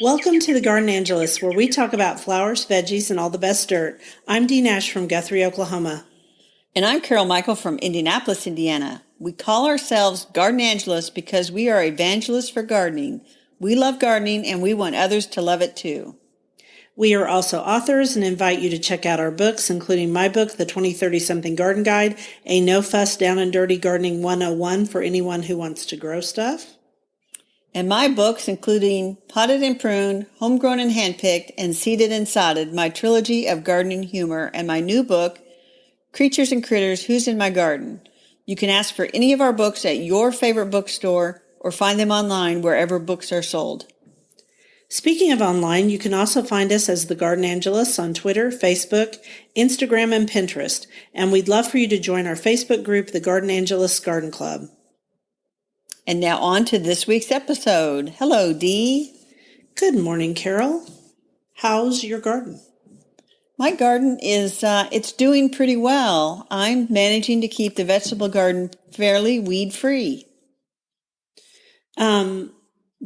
Welcome to the Garden Angelus, where we talk about flowers, veggies, and all the best dirt. I'm Dee Nash from Guthrie, Oklahoma. And I'm Carol Michael from Indianapolis, Indiana. We call ourselves Garden Angelus because we are evangelists for gardening. We love gardening and we want others to love it too. We are also authors and invite you to check out our books, including my book, The 2030-Something Garden Guide, a no-fuss, down and dirty gardening 101 for anyone who wants to grow stuff. And my books, including Potted and Pruned, Homegrown and Handpicked, and Seeded and Sodded, my trilogy of gardening humor, and my new book, Creatures and Critters, Who's in My Garden. You can ask for any of our books at your favorite bookstore or find them online wherever books are sold. Speaking of online, you can also find us as The Garden Angelus on Twitter, Facebook, Instagram, and Pinterest. And we'd love for you to join our Facebook group, The Garden Angelus Garden Club. And now on to this week's episode. Hello, Dee. Good morning, Carol. How's your garden? My garden is, it's doing pretty well. I'm managing to keep the vegetable garden fairly weed-free. Don't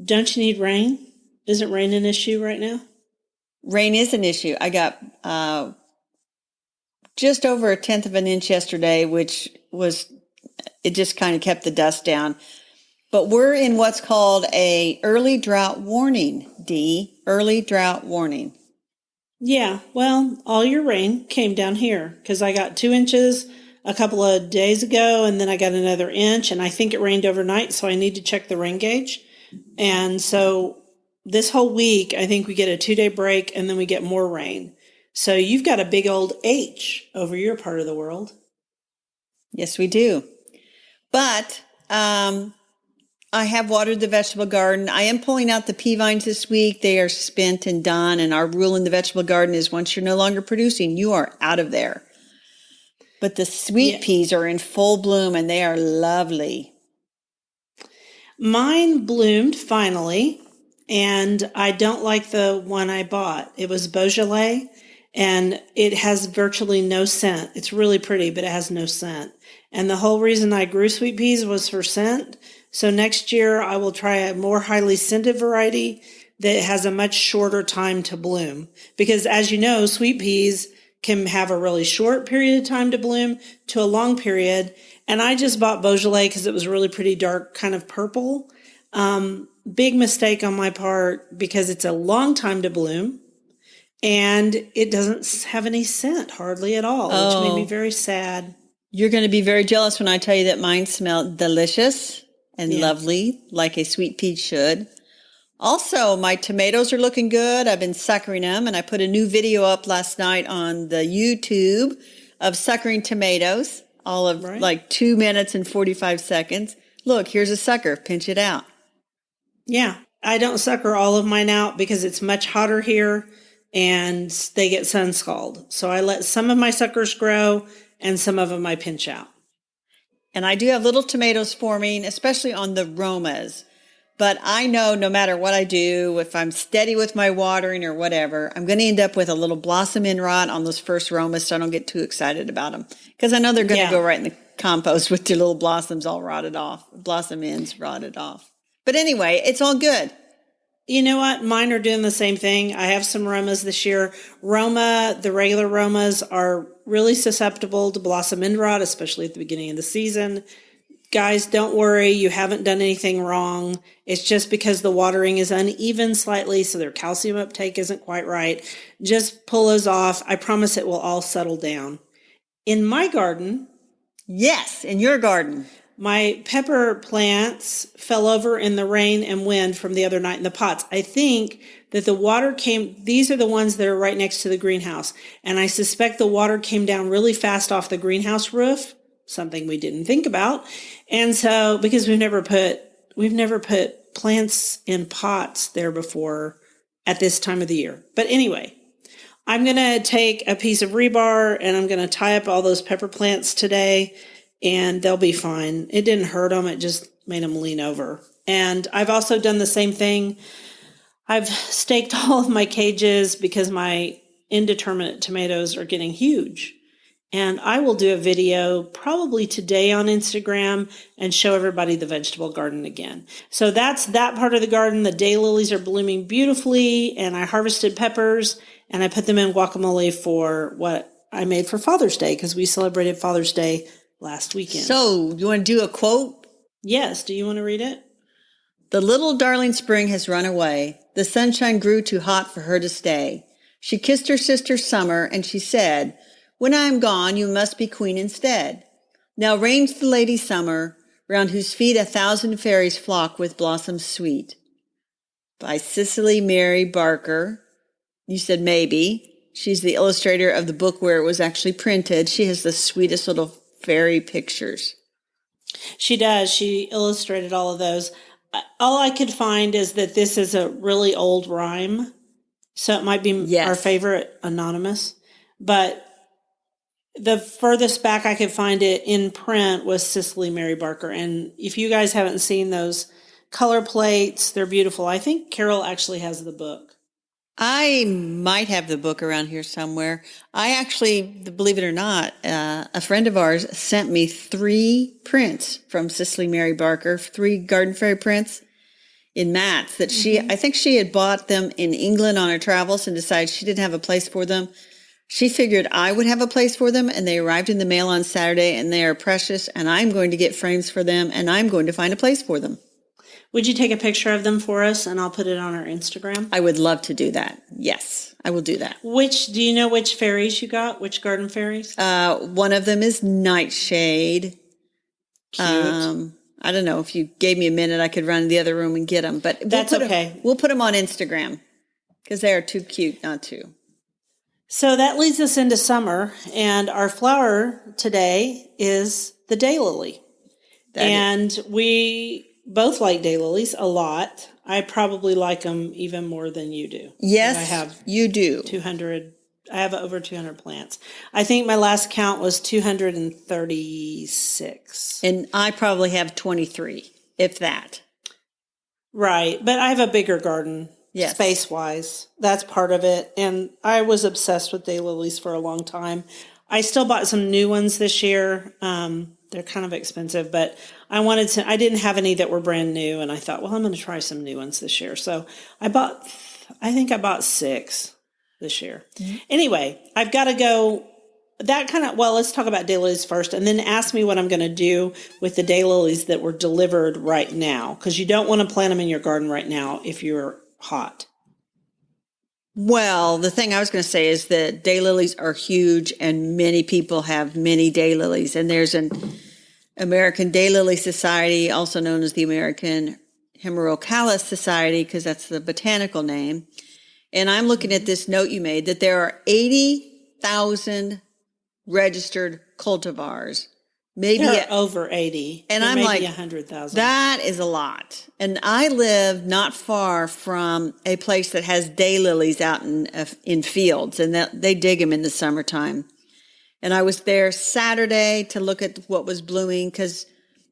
you need rain? Isn't rain an issue right now? Rain is an issue. I got just over 1/10 of an inch yesterday, which was, it just kind of kept the dust down. But we're in what's called a early drought warning, Dee. Early drought warning. Yeah, well, all your rain came down here because I got 2 inches a couple of days ago, and then I got another inch, and I think it rained overnight, so I need to check the rain gauge. And so this whole week, I think we get a 2-day break, and then we get more rain. So you've got a big old H over your part of the world. Yes, we do. But I have watered the vegetable garden. I am pulling out the pea vines this week. They are spent and done. And our rule in the vegetable garden is once you're no longer producing, you are out of there. But the sweet peas are in full bloom and they are lovely. Mine bloomed finally, and I don't like the one I bought. It was Beaujolais, and it has virtually no scent. It's really pretty, but it has no scent. And the whole reason I grew sweet peas was for scent. So next year I will try a more highly scented variety that has a much shorter time to bloom. Because as you know, sweet peas can have a really short period of time to bloom to a long period. And I just bought Beaujolais because it was really pretty dark, kind of purple. Big mistake on my part because it's a long time to bloom and it doesn't have any scent hardly at all, which made me very sad. You're going to be very jealous when I tell you that mine smell delicious and lovely, like a sweet pea should. Also, my tomatoes are looking good. I've been suckering them, and I put a new video up last night on the YouTube of suckering tomatoes, all of like 2 minutes and 45 seconds. Look, here's a sucker. Pinch it out. Yeah, I don't sucker all of mine out because it's much hotter here, and they get sun scald. So I let some of my suckers grow, and some of them I pinch out. And I do have little tomatoes forming, especially on the Romas. But I know no matter what I do, if I'm steady with my watering or whatever, I'm going to end up with a little blossom end rot on those first Romas, so I don't get too excited about them. Because I know they're going to go right in the compost with their little blossoms all rotted off, blossom ends rotted off. But anyway, it's all good. You know what? Mine are doing the same thing. I have some Romas this year. Roma, the regular Romas, are really susceptible to blossom end rot, especially at the beginning of the season. Guys, don't worry. You haven't done anything wrong. It's just because the watering is uneven slightly, so their calcium uptake isn't quite right. Just pull those off. I promise it will all settle down. In my garden. Yes, in your garden. My pepper plants fell over in the rain and wind from the other night in the pots. I think that the water these are the ones that are right next to the greenhouse. And I suspect the water came down really fast off the greenhouse roof, something we didn't think about. And so, because we've never put plants in pots there before at this time of the year. But anyway, I'm going to take a piece of rebar and I'm going to tie up all those pepper plants today. And they'll be fine. It didn't hurt them. It just made them lean over. And I've also done the same thing. I've staked all of my cages because my indeterminate tomatoes are getting huge. And I will do a video probably today on Instagram and show everybody the vegetable garden again. So that's that part of the garden. The daylilies are blooming beautifully, and I harvested peppers and I put them in guacamole for what I made for Father's Day, because we celebrated Father's Day last weekend. So, you want to do a quote? Yes. Do you want to read it? The little darling spring has run away. The sunshine grew too hot for her to stay. She kissed her sister summer, and she said, when I am gone, you must be queen instead. Now reigns the lady summer, round whose feet 1,000 fairies flock with blossoms sweet. By Cicely Mary Barker. You said maybe. She's the illustrator of the book where it was actually printed. She has the sweetest little fairy pictures. She does. She illustrated all of those. All I could find is that this is a really old rhyme. So it might be our favorite anonymous. But the furthest back I could find it in print was Cicely Mary Barker. And if you guys haven't seen those color plates, they're beautiful. I think Carol actually has the book. I might have the book around here somewhere. I actually, believe it or not, a friend of ours sent me 3 prints from Cicely Mary Barker, 3 garden fairy prints in mats that I think she had bought them in England on her travels and decided she didn't have a place for them. She figured I would have a place for them, and they arrived in the mail on Saturday, and they are precious, and I'm going to get frames for them, and I'm going to find a place for them. Would you take a picture of them for us, and I'll put it on our Instagram? I would love to do that. Yes, I will do that. Do you know which fairies you got? Which garden fairies? One of them is Nightshade. Cute. I don't know. If you gave me a minute, I could run to the other room and get them. But that's okay. We'll put them on Instagram because they are too cute not to. So that leads us into summer, and our flower today is the daylily. And we both like daylilies a lot. I probably like them even more than you do. Yes, you do. I have over 200 plants. I think my last count was 236. And I probably have 23, if that. Right, but I have a bigger garden. Yes. Space-wise. That's part of it. And I was obsessed with daylilies for a long time. I still bought some new ones this year. They're kind of expensive, but I didn't have any that were brand new. And I thought, well, I'm going to try some new ones this year. So I think I bought 6 this year. Mm-hmm. Anyway, I've got to go. Let's talk about daylilies first, and then ask me what I'm going to do with the daylilies that were delivered right now. Because you don't want to plant them in your garden right now if you're hot. Well, the thing I was going to say is that daylilies are huge, and many people have many daylilies. And there's an American Daylily Society, also known as the American Hemerocallis Society, because that's the botanical name. And I'm looking at this note you made that there are 80,000 registered cultivars. Maybe over 80. And I'm like, 100,000. That is a lot. And I live not far from a place that has daylilies out in fields, and they dig them in the summertime. And I was there Saturday to look at what was blooming, because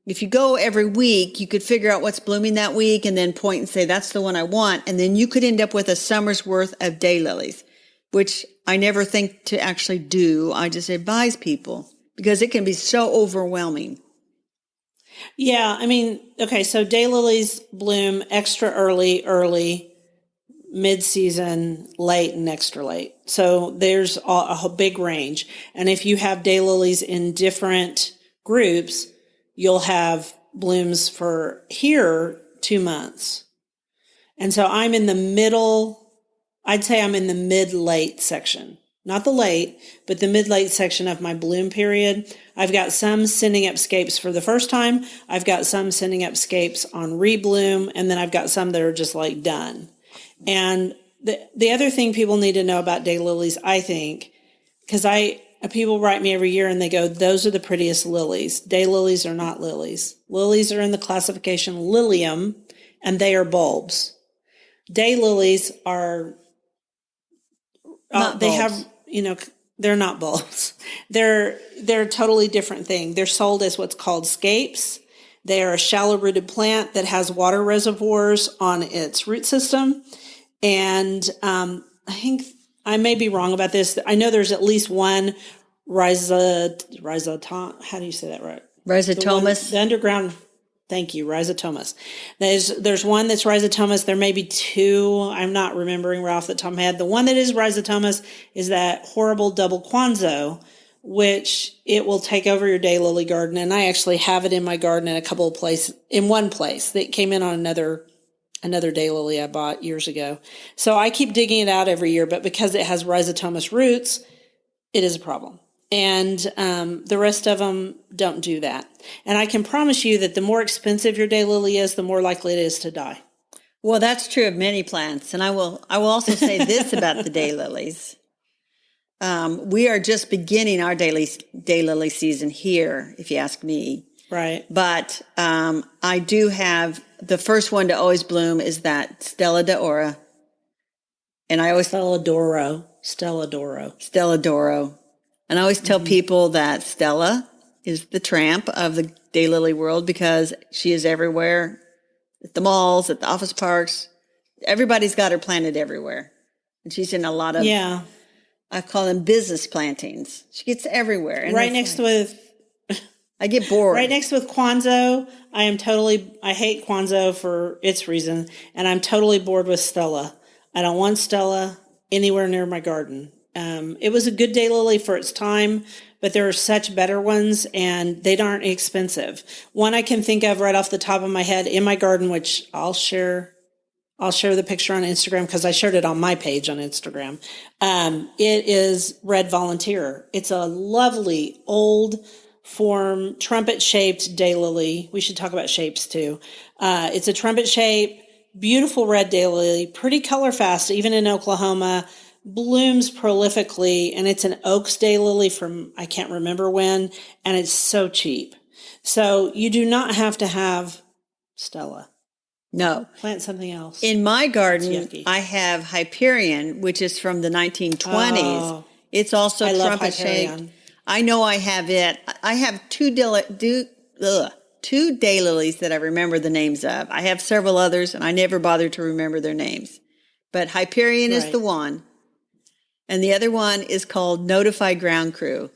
if you go every week, you could figure out what's blooming that week and then point and say, that's the one I want. And then you could end up with a summer's worth of daylilies, which I never think to actually do. I just advise people, because it can be so overwhelming. Yeah, I mean, okay, so daylilies bloom extra early, mid-season, late, and extra late. So there's a big range. And if you have daylilies in different groups, you'll have blooms for here 2 months. And so I'm in the middle, I'd say I'm in the mid-late section. Not the late, but the mid-late section of my bloom period. I've got some sending up scapes for the first time. I've got some sending up scapes on rebloom, and then I've got some that are just like done. And the other thing people need to know about daylilies, I think, because people write me every year and they go, those are the prettiest lilies. Daylilies are not lilies. Lilies are in the classification Lilium, and they are bulbs. Daylilies are they have, they're not bulbs. They're a totally different thing. They're sold as what's called scapes. They are a shallow rooted plant that has water reservoirs on its root system. And I think I may be wrong about this. I know there's at least one rhizotom. How do you say that right? Rhizotomus. The underground. Thank you, rhizotomus. There's one that's rhizotomus. There may be two. I'm not remembering right off the top of my head. The one that is rhizotomus is that horrible double Quanzo, which it will take over your daylily garden. And I actually have it in my garden in a couple of places. In one place that came in on another daylily I bought years ago. So I keep digging it out every year, but because it has rhizotomus roots, it is a problem. And the rest of them don't do that. And I can promise you that the more expensive your daylily is, the more likely it is to die. Well, that's true of many plants. And I will also say this about the daylilies. We are just beginning our daylily season here, if you ask me. Right. But I do have, the first one to always bloom is that Stella d'Oro. And I always... Stella d'Oro. And I always tell people that Stella is the tramp of the daylily world because she is everywhere, at the malls, at the office parks. Everybody's got her planted everywhere. And she's in a lot of, I call them business plantings. She gets everywhere. And right next with... I get bored. Right next with Quanzo, I hate Quanzo for its reason, and I'm totally bored with Stella. I don't want Stella anywhere near my garden. It was a good daylily for its time, but there are such better ones, and they aren't expensive. One I can think of right off the top of my head in my garden, which I'll share the picture on Instagram because I shared it on my page on Instagram. It is Red Volunteer. It's a lovely old form trumpet-shaped daylily. We should talk about shapes too. It's a trumpet shape, beautiful red daylily, pretty color fast, even in Oklahoma. Blooms prolifically, and it's an Oaks daylily from I can't remember when, and it's so cheap. So you do not have to have Stella. No. Plant something else. In my garden, I have Hyperion, which is from the 1920s. Oh, it's also trumpet-shaped. I know I have it. I have two daylilies that I remember the names of. I have several others, and I never bother to remember their names. But Hyperion is the one. And the other one is called Notify Ground Crew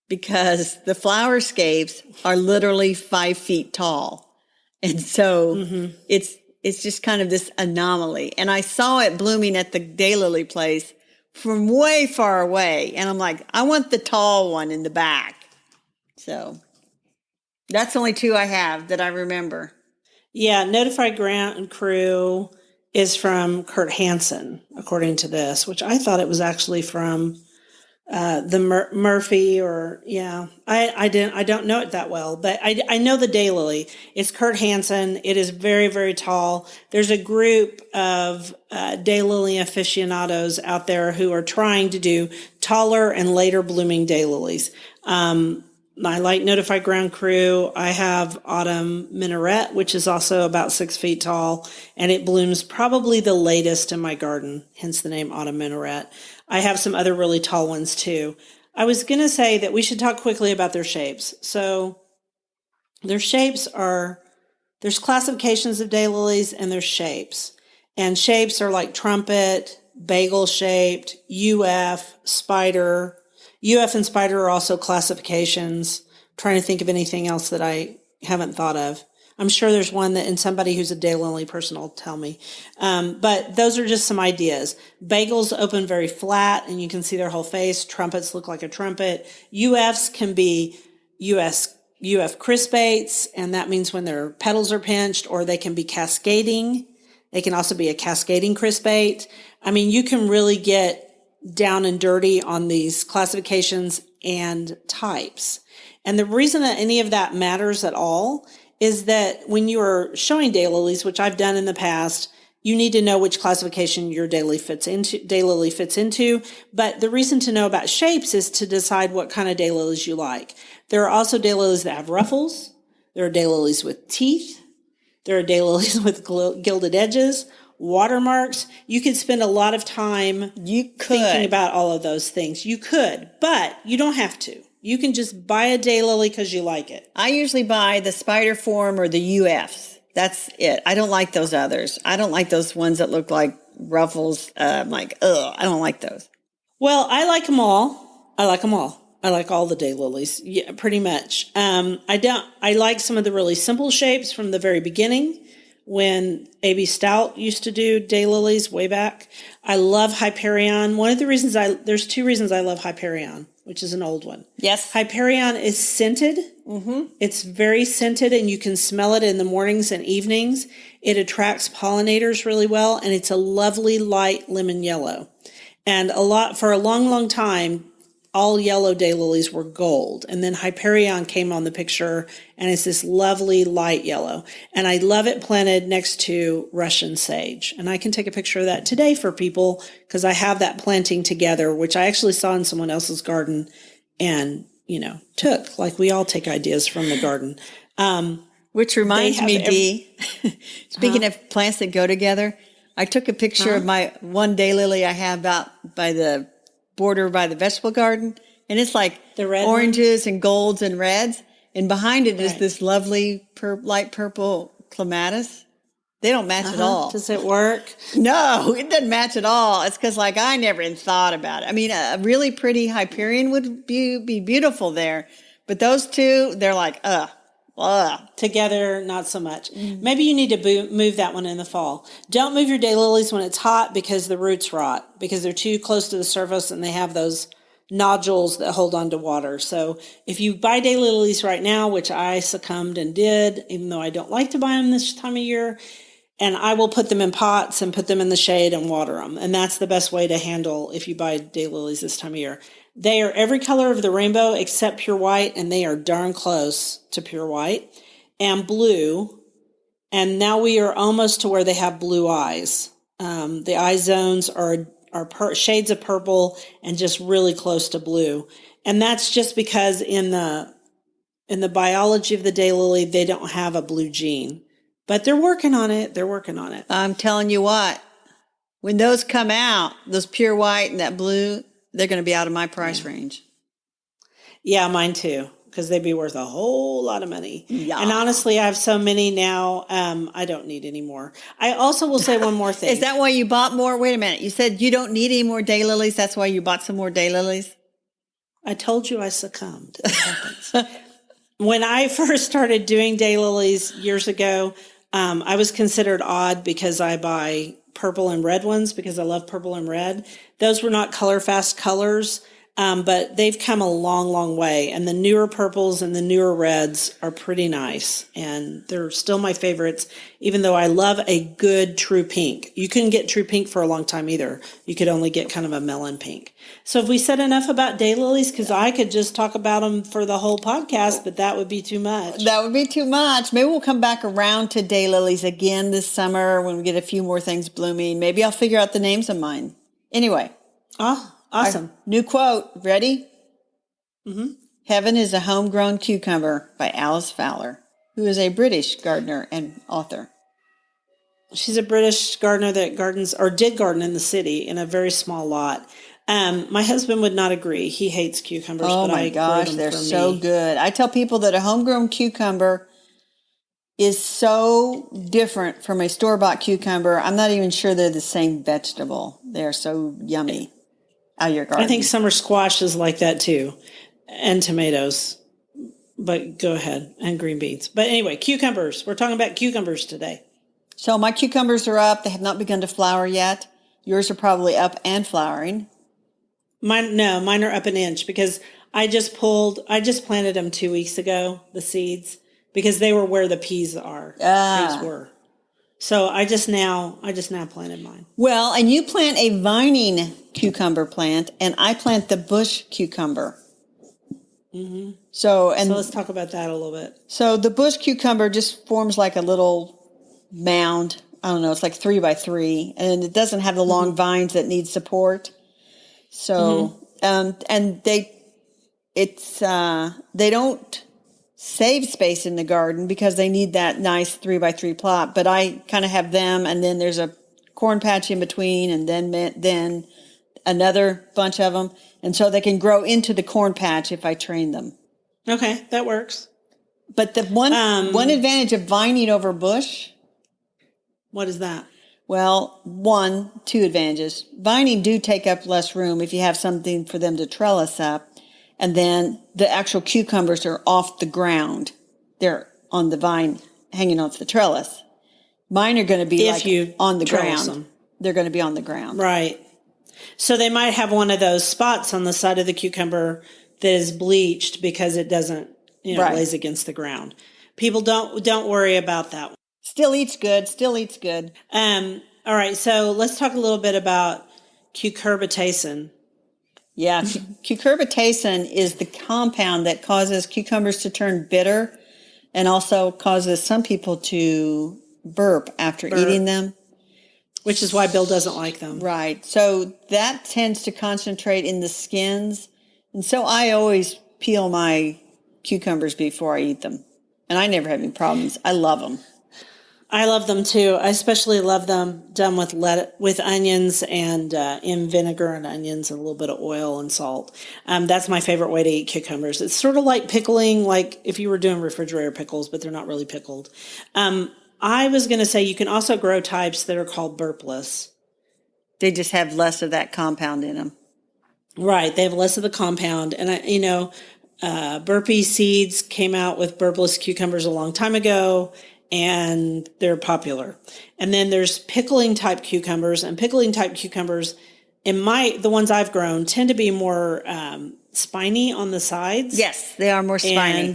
because the flowerscapes are literally 5 feet tall. And so it's just kind of this anomaly. And I saw it blooming at the daylily place from way far away. And I'm like, I want the tall one in the back. So that's the only two I have that I remember. Yeah, Notify Ground Crew is from Kurt Hansen, according to this, which I thought it was actually from the Murphy I don't know it that well, but I know the daylily. It's Kurt Hansen. It is very, very tall. There's a group of daylily aficionados out there who are trying to do taller and later blooming daylilies. I like Notify Ground Crew. I have Autumn Minaret, which is also about 6 feet tall, and it blooms probably the latest in my garden, hence the name Autumn Minaret. I have some other really tall ones too. I was going to say that we should talk quickly about their shapes. So their shapes there's classifications of daylilies and there's shapes. And shapes are like trumpet, bagel shaped, UF, spider. UF and spider are also classifications. I'm trying to think of anything else that I haven't thought of. I'm sure there's one that, and somebody who's a daylily person will tell me. But those are just some ideas. Bagels open very flat, and you can see their whole face. Trumpets look like a trumpet. UFs can be UF crispates, and that means when their petals are pinched, or they can be cascading. They can also be a cascading crispate. I mean, you can really get down and dirty on these classifications and types. And the reason that any of that matters at all is that when you are showing daylilies, which I've done in the past, you need to know which classification your daylily fits into. But the reason to know about shapes is to decide what kind of daylilies you like. There are also daylilies that have ruffles. There are daylilies with teeth. There are daylilies with gilded edges, watermarks. You could spend a lot of time thinking about all of those things. You could, but you don't have to. You can just buy a daylily because you like it. I usually buy the spider form or the UFs. That's it. I don't like those others. I don't like those ones that look like ruffles. I'm like, ugh, I don't like those. Well, I like them all. I like all the daylilies. Yeah, pretty much. I like some of the really simple shapes from the very beginning when A.B. Stout used to do daylilies way back. I love Hyperion. There's two reasons I love Hyperion, which is an old one. Yes. Hyperion is scented. Mm-hmm. It's very scented, and you can smell it in the mornings and evenings. It attracts pollinators really well, and it's a lovely light lemon yellow. And for a long, long time, all yellow daylilies were gold. And then Hyperion came on the picture, and it's this lovely light yellow. And I love it planted next to Russian sage. And I can take a picture of that today for people because I have that planting together, which I actually saw in someone else's garden and, took, like we all take ideas from the garden. Which reminds me, Dee, speaking of plants that go together, I took a picture of my one daylily I have out by the border by the vegetable garden, and it's like the red oranges and golds and reds, and behind it is this lovely light purple clematis. They don't match at all. Does it work? No, it doesn't match at all. It's because I never even thought about it. I mean, a really pretty Hyperion would be beautiful there, but those two, they're like, together, not so much. Maybe you need to move that one in the fall. Don't move your daylilies when it's hot because the roots rot, because they're too close to the surface and they have those nodules that hold on to water. So if you buy daylilies right now, which I succumbed and did, even though I don't like to buy them this time of year, and I will put them in pots and put them in the shade and water them. And that's the best way to handle if you buy daylilies this time of year. They are every color of the rainbow except pure white, and they are darn close to pure white and blue. And now we are almost to where they have blue eyes. The eye zones are shades of purple and just really close to blue. And that's just because in the biology of the daylily, they don't have a blue gene. But they're working on it. I'm telling you what, when those come out, those pure white and that blue, they're going to be out of my price range. Yeah, mine too, because they'd be worth a whole lot of money. Yeah. And honestly, I have so many now, I don't need any more. I also will say one more thing. Is that why you bought more? Wait a minute. You said you don't need any more daylilies. That's why you bought some more daylilies? I told you I succumbed. It happens. When I first started doing daylilies years ago, I was considered odd because I buy purple and red ones because I love purple and red. Those were not color fast colors, but they've come a long, long way. And the newer purples and the newer reds are pretty nice. And they're still my favorites, even though I love a good true pink. You couldn't get true pink for a long time either. You could only get kind of a melon pink. So have we said enough about daylilies? Because I could just talk about them for the whole podcast, but that would be too much. That would be too much. Maybe we'll come back around to daylilies again this summer when we get a few more things blooming. Maybe I'll figure out the names of mine. Anyway. Oh, awesome. New quote. Ready? Mm-hmm. Heaven is a Homegrown Cucumber by Alice Fowler, who is a British gardener and author. She's a British gardener that did garden in the city in a very small lot. My husband would not agree. He hates cucumbers. Oh but my gosh, they're so good. I tell people that a homegrown cucumber is so different from a store-bought cucumber. I'm not even sure they're the same vegetable. They're so yummy out of your garden. I think summer squash is like that too, and tomatoes. But go ahead, and green beans. But anyway, cucumbers. We're talking about cucumbers today. So my cucumbers are up. They have not begun to flower yet. Yours are probably up and flowering. Mine are up an inch because I just planted them 2 weeks ago, the seeds, because they were where the peas are. Peas were. So I just now planted mine. Well, and you plant a vining cucumber plant, and I plant the bush cucumber. Mm-hmm. So let's talk about that a little bit. So the bush cucumber just forms like a little mound. I don't know. It's like 3 by 3, and it doesn't have the long vines that need support. So, and they don't save space in the garden because they need that nice 3 by 3 plot. But I kind of have them, and then there's a corn patch in between, and then another bunch of them, and so they can grow into the corn patch if I train them. Okay, that works. But the one advantage of vining over bush. What is that? Well, two advantages. Vining do take up less room if you have something for them to trellis up. And then the actual cucumbers are off the ground. They're on the vine hanging off the trellis. Mine are going to be If you on the trellis ground. them. They're going to be on the ground. Right. So they might have one of those spots on the side of the cucumber that is bleached because it doesn't, Right. lays against the ground. People don't worry about that one. Still eats good. Still eats good. All right. So let's talk a little bit about cucurbitacin. Yeah. Cucurbitacin is the compound that causes cucumbers to turn bitter and also causes some people to burp after eating them. Which is why Bill doesn't like them. Right. So that tends to concentrate in the skins. And so I always peel my cucumbers before I eat them. And I never have any problems. I love them. I love them too. I especially love them done with onions and in vinegar and onions and a little bit of oil and salt. That's my favorite way to eat cucumbers. It's sort of like pickling, like if you were doing refrigerator pickles, but they're not really pickled. I was going to say you can also grow types that are called burpless. They just have less of that compound in them. Right. They have less of the compound. And, burpee seeds came out with burpless cucumbers a long time ago, and they're popular. And then there's pickling type cucumbers, and pickling type cucumbers, the ones I've grown, tend to be more spiny on the sides. Yes, they are more spiny.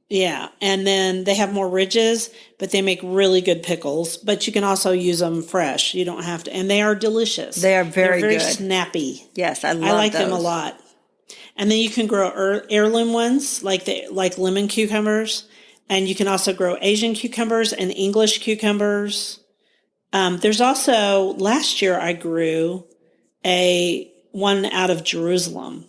And then they have more ridges, but they make really good pickles. But you can also use them fresh. You don't have to, and they are delicious. They are very They're very good. Snappy. Yes, I like those. them a lot. And then you can grow heirloom ones like lemon cucumbers, and you can also grow Asian cucumbers and English cucumbers. There's also last year I grew one out of Jerusalem.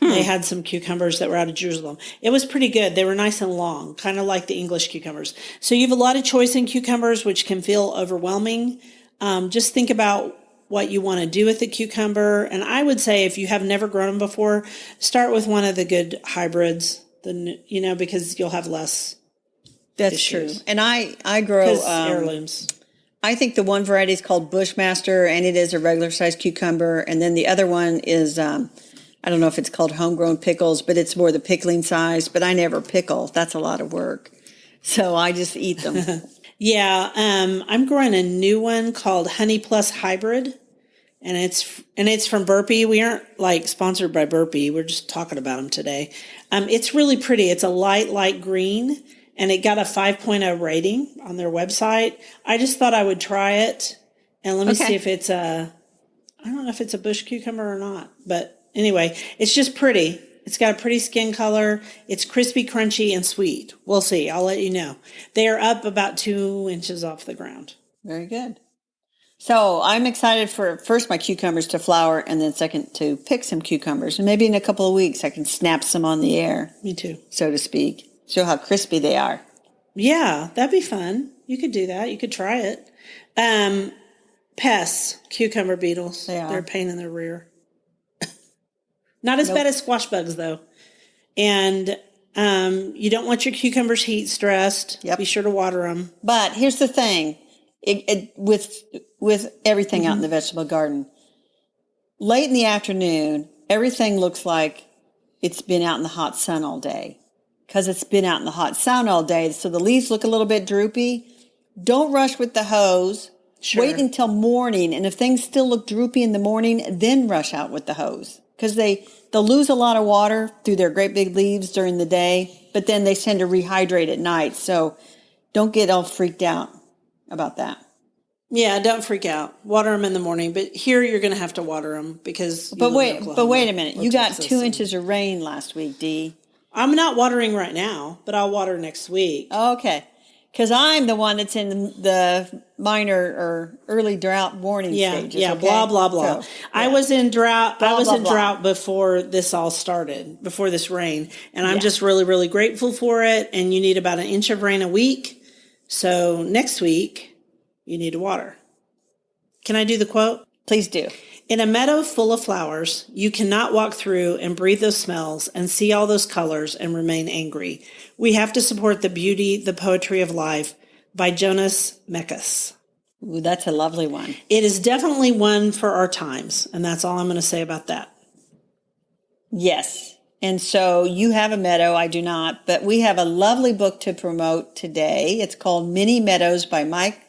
They had some cucumbers that were out of Jerusalem. It was pretty good. They were nice and long, kind of like the English cucumbers. So you have a lot of choice in cucumbers, which can feel overwhelming. Just think about what you want to do with the cucumber. And I would say if you have never grown them before, start with one of the good hybrids, because you'll have less That's issues. true. And I grow heirlooms. I think the one variety is called Bushmaster, and it is a regular sized cucumber. And then the other one is, I don't know if it's called homegrown pickles, but it's more the pickling size. But I never pickle. That's a lot of work. So I just eat them. Yeah, I'm growing a new one called Honey Plus Hybrid, and it's from Burpee. We aren't sponsored by Burpee. We're just talking about them today. It's really pretty. It's a light green, and it got a 5.0 rating on their website. I just thought I would try it, and let me see if it's I don't know if it's a bush cucumber or not, but anyway, it's just pretty. It's got a pretty skin color. It's crispy, crunchy, and sweet. We'll see. I'll let you know. They are up about 2 inches off the ground. Very good. So I'm excited for first my cucumbers to flower, and then second to pick some cucumbers. And maybe in a couple of weeks I can snap some on the air. Me too. So to speak. Show how crispy they are. Yeah, that'd be fun. You could do that. You could try it. Pests, cucumber beetles. They're a pain in the rear. Not as bad as squash bugs, though. And you don't want your cucumbers heat stressed. Yep. Be sure to water them. But here's the thing. With everything out in the vegetable garden, late in the afternoon, everything looks like it's been out in the hot sun all day. Because it's been out in the hot sun all day, so the leaves look a little bit droopy. Don't rush with the hose. Sure. Wait until morning, and if things still look droopy in the morning, then rush out with the hose. Because they'll lose a lot of water through their great big leaves during the day, but then they tend to rehydrate at night. So don't get all freaked out about that. Yeah, don't freak out. Water them in the morning, but here you're going to have to water them because. But wait a minute. You got 2 inches of rain last week, Dee. I'm not watering right now, but I'll water next week. Okay. Because I'm the one that's in the minor or early drought warning stages. Yeah, okay? blah, blah, blah. So, I was in drought. Blah, I was blah, in blah. drought before this all started, before this rain. And I'm just really, really grateful for it. And you need about an inch of rain a week. So next week, you need to water. Can I do the quote? Please do. In a meadow full of flowers, you cannot walk through and breathe those smells and see all those colors and remain angry. We have to support the beauty, the poetry of life by Jonas Mekas. Ooh, that's a lovely one. It is definitely one for our times, and that's all I'm going to say about that. Yes. And so you have a meadow, I do not, but we have a lovely book to promote today. It's called Mini Meadows by Mike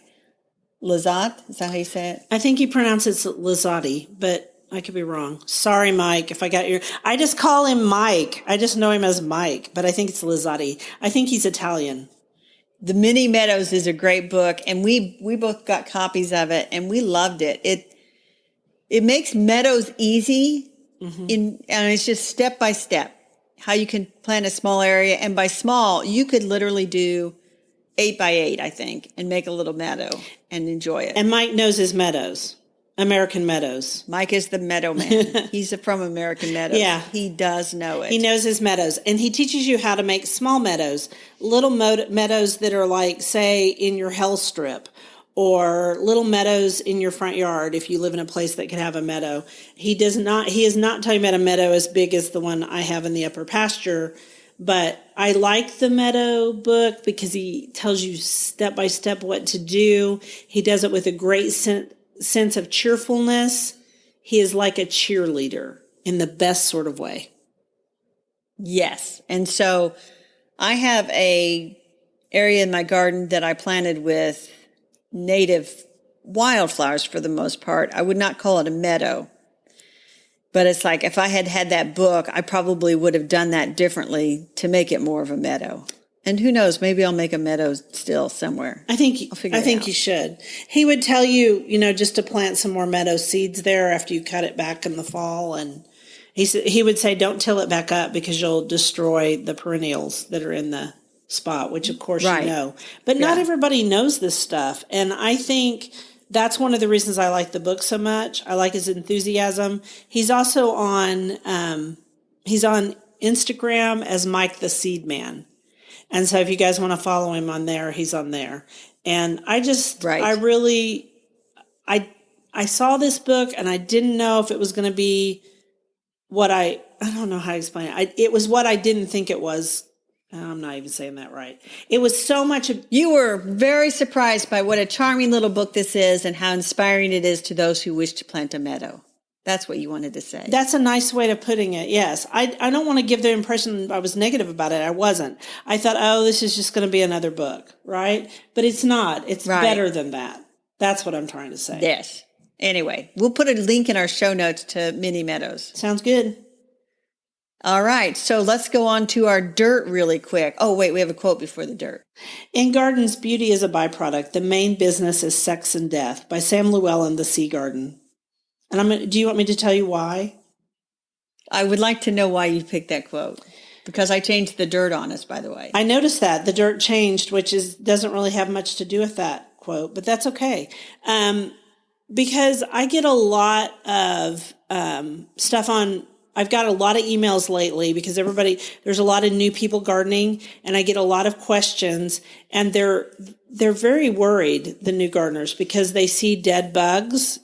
Lizotte. Is that how you say it? I think he pronounces it Lizotti, but I could be wrong. Sorry, Mike, if I got your... I just call him Mike. I just know him as Mike, but I think it's Lizotti. I think he's Italian. The Mini Meadows is a great book, and we both got copies of it, and we loved it. It makes meadows easy, and it's just step by step how you can plant a small area. And by small, you could literally do 8 by 8, I think, and make a little meadow and enjoy it. And Mike knows his meadows, American Meadows. Mike is the meadow man. He's from American Meadows. Yeah. He does know it. He knows his meadows. And he teaches you how to make small meadows, little meadows that are like, say, in your hell strip, or little meadows in your front yard if you live in a place that could have a meadow. He is not talking about a meadow as big as the one I have in the upper pasture, but I like the meadow book because he tells you step by step what to do. He does it with a great sense of cheerfulness. He is like a cheerleader in the best sort of way. Yes. And so I have a area in my garden that I planted with native wildflowers for the most part. I would not call it a meadow, but it's like if I had had that book, I probably would have done that differently to make it more of a meadow. And who knows, maybe I'll make a meadow still somewhere. I think you should. He would tell you, just to plant some more meadow seeds there after you cut it back in the fall. And he would say, don't till it back up because you'll destroy the perennials that are in the spot, which of course you know. But not everybody knows this stuff. And I think that's one of the reasons I like the book so much. I like his enthusiasm. He's also on Instagram as Mike the Seed Man. And so if you guys want to follow him on there, he's on there. And I saw this book and I didn't know if it was going to be what I don't know how to explain it. It was what I didn't think it was. I'm not even saying that right. It was so much. You were very surprised by what a charming little book this is and how inspiring it is to those who wish to plant a meadow. That's what you wanted to say. That's a nice way of putting it, yes. I don't want to give the impression I was negative about it. I wasn't. I thought, this is just going to be another book, right? But it's not. It's better than that. That's what I'm trying to say. Yes. Anyway, we'll put a link in our show notes to Mini Meadows. Sounds good. All right, so let's go on to our dirt really quick. Oh, wait, we have a quote before the dirt. In gardens, beauty is a byproduct. The main business is sex and death, by Sam Llewellyn, The Sea Garden. And do you want me to tell you why? I would like to know why you picked that quote, because I changed the dirt on us, by the way. I noticed that. The dirt changed, which doesn't really have much to do with that quote, but that's okay. Because I get a lot of stuff on... I've got a lot of emails lately because there's a lot of new people gardening, and I get a lot of questions, and they're very worried, the new gardeners, because they see dead bugs,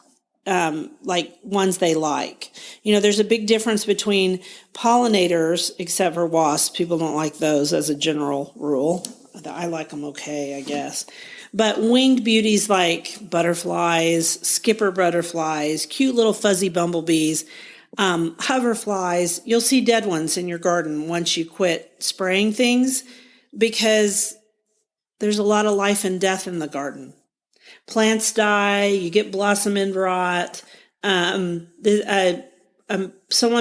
like ones they like. There's a big difference between pollinators, except for wasps. People don't like those as a general rule. I like them okay, I guess. But winged beauties like butterflies, skipper butterflies, cute little fuzzy bumblebees, hoverflies, you'll see dead ones in your garden once you quit spraying things, because there's a lot of life and death in the garden. Plants die, you get blossom end rot. Someone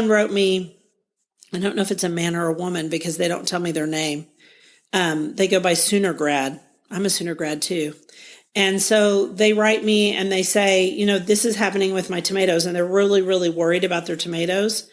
wrote me, I don't know if it's a man or a woman because they don't tell me their name. They go by Sooner Grad. I'm a Sooner Grad too. And so they write me and they say, this is happening with my tomatoes, and they're really, really worried about their tomatoes.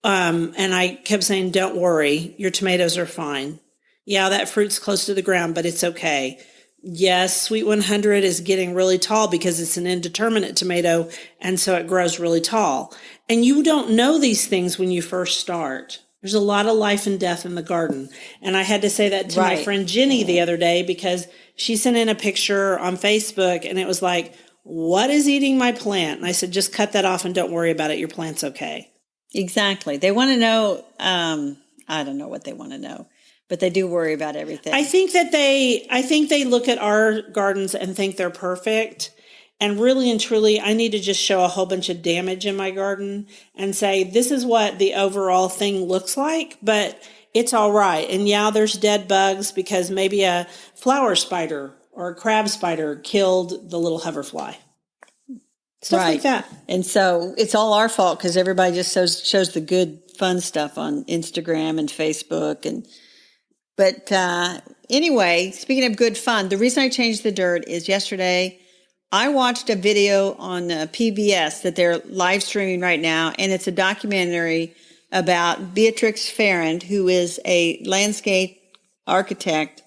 And I kept saying, don't worry, your tomatoes are fine. Yeah, that fruit's close to the ground, but it's okay. Yes, Sweet 100 is getting really tall because it's an indeterminate tomato, and so it grows really tall. And you don't know these things when you first start. There's a lot of life and death in the garden. And I had to say that to my friend Jenny the other day, because she sent in a picture on Facebook and it was like, what is eating my plant? And I said, just cut that off and don't worry about it. Your plant's okay. Exactly. They want to know, I don't know what they want to know, but they do worry about everything. I think they look at our gardens and think they're perfect. And really and truly, I need to just show a whole bunch of damage in my garden and say, this is what the overall thing looks like, but it's all right. And yeah, there's dead bugs because maybe a flower spider or a crab spider killed the little hoverfly. Stuff like that. And so it's all our fault because everybody just shows the good, fun stuff on Instagram and Facebook. But anyway, speaking of good fun, the reason I changed the dirt is yesterday I watched a video on PBS that they're live streaming right now, and it's a documentary about Beatrix Farrand, who is a landscape architect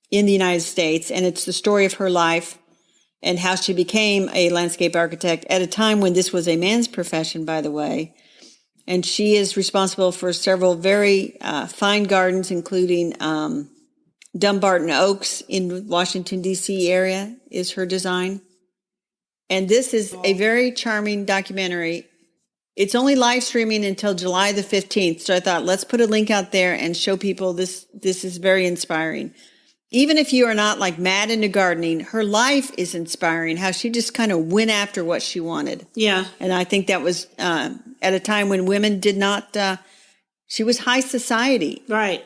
in the United States, and it's the story of her life and how she became a landscape architect at a time when this was a man's profession, by the way. And she is responsible for several very fine gardens, including Dumbarton Oaks in Washington, D.C. area is her design. And this is a very charming documentary. It's only live streaming until July the 15th. So I thought, let's put a link out there and show people this. This is very inspiring. Even if you are not like mad into gardening, her life is inspiring, how she just kind of went after what she wanted. Yeah. And I think that was at a time when women did not, she was high society. Right.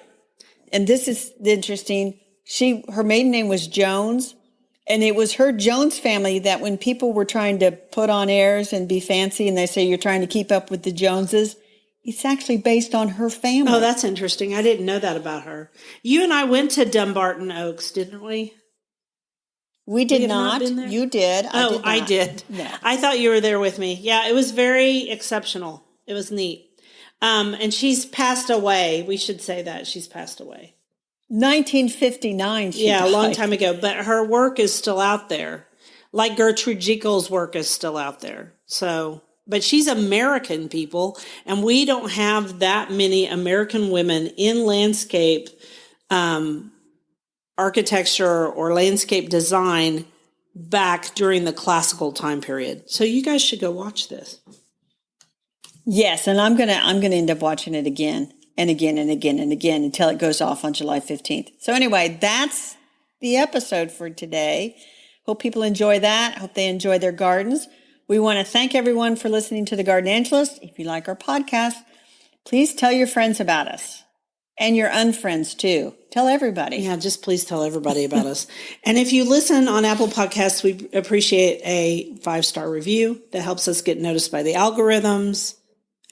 And this is interesting. Her maiden name was Jones. And it was her Jones family that when people were trying to put on airs and be fancy and they say you're trying to keep up with the Joneses, it's actually based on her family. Oh, that's interesting. I didn't know that about her. You and I went to Dumbarton Oaks, didn't we? We did not. You did. I did. No. I thought you were there with me. Yeah, it was very exceptional. It was neat. And she's passed away. We should say that. She's passed away. 1959. Yeah, a long time ago. But her work is still out there. Like Gertrude Jekyll's work is still out there. So, but she's American, people. And we don't have that many American women in landscape architecture or landscape design back during the classical time period. So you guys should go watch this. Yes, and I'm gonna end up watching it again and again and again and again until it goes off on July 15th. So anyway, that's the episode for today. Hope people enjoy that. Hope they enjoy their gardens. We want to thank everyone for listening to The Gardenangelist. If you like our podcast, please tell your friends about us and your unfriends too. Tell everybody. Yeah, just please tell everybody about us. And if you listen on Apple Podcasts, we appreciate a 5-star review that helps us get noticed by the algorithms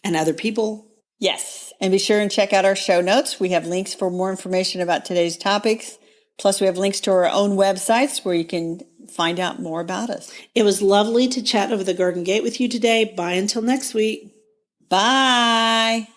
and other people. Yes. And be sure and check out our show notes. We have links for more information about today's topics. Plus, we have links to our own websites where you can find out more about us. It was lovely to chat over the Garden Gate with you today. Bye until next week. Bye.